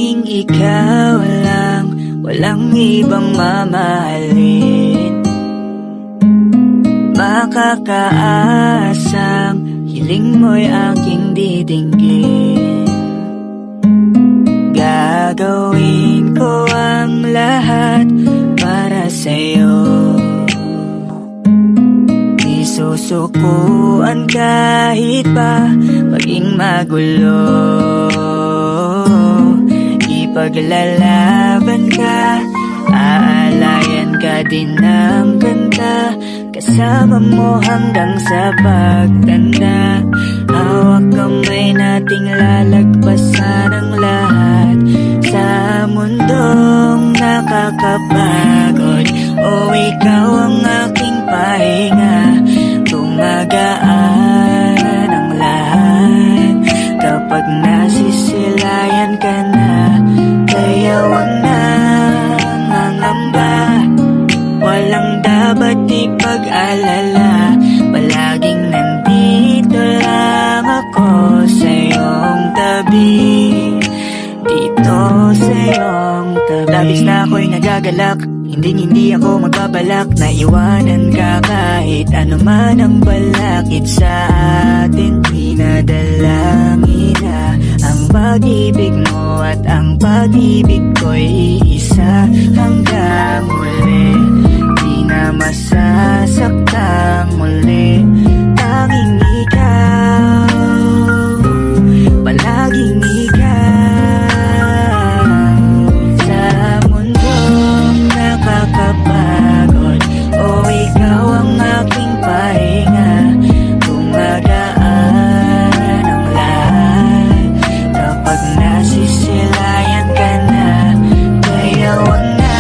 Tanging ikaw lang, walang ibang mamahalin. Makakaasang hiling mo'y aking didinggin. Gagawin ko ang lahat para sa'yo. Di susukuan kahit pa maging magulo. Ipaglalaban ka, aalayan ka din ng ganda. Kasama mo hanggang sa pagtanda. Hawak kamay nating lalagpasan ang lahat sa mundong nakakapagod. O ikaw ang aking pahinga, gumagaan ang lahat kapag nasisilayan ka na. Kaya wag na mangamba, walang dapat ipag-alala. Palaging nandito lang ako sa iyong tabi, dito sa iyong tabi. Labis na ako'y nagagalak, hindi ako magbabalak na iwanan ka kahit ano man ang balakid sa atin. Pinadalangin na ang pag-ibig mo at ang pag-ibig ko'y iisa hanggang muli. Di na masasaktang muli. Tanging ikaw, palaging ikaw sa mundong nakakapagod. O ikaw ang aking pahinga, gumagaan ang lahat kapag nasisilayan ka na. Kaya wag na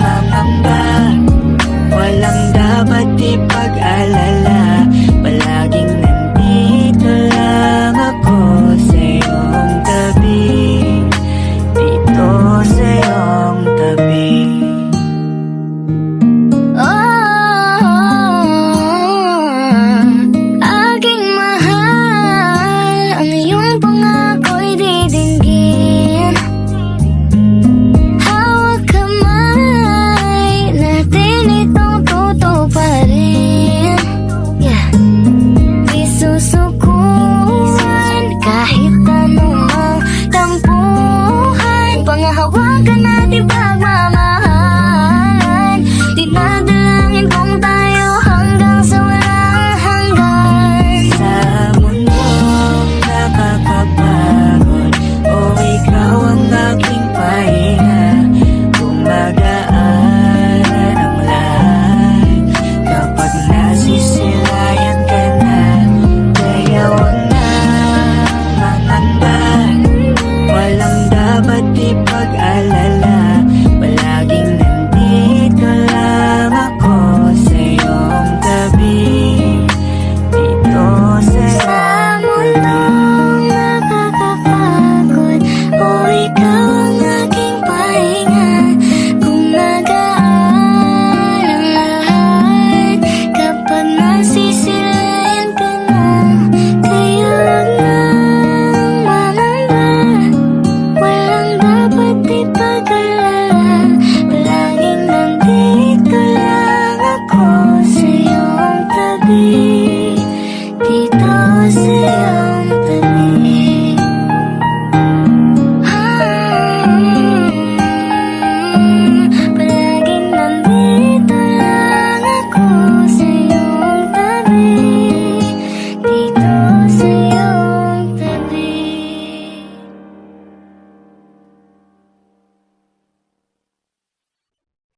mangamba, walang dapat ipag-alala. Palaging nandito lang ako sa iyong tabi, dito sa iyong tabi. Aking mahal, ang iyong pangako'y didinggin. Hawak kamay natin itong tutuparin. Di susukuan kahit anumang tampuhan. Pangahawakan natin pagmamahalan. Dinadalangin kong tayo hanggang sa walang hanggan. Sa mundong nakakapagod, o ikaw ang aking pahinga, gumagaan ang lahat kapag nasisilayan ka na. Kaya wag na mangamba, walang dapat ipag-alala. Palaging nandito lang ako sa iyong tabi, dito sa Sa iyong mundong nakakapagod, o ikaw ang aking pahinga, gumagaan ang lahat kapag nasisilayan ka na. Kaya wag nang mangamba, walang dapat ipag-alala.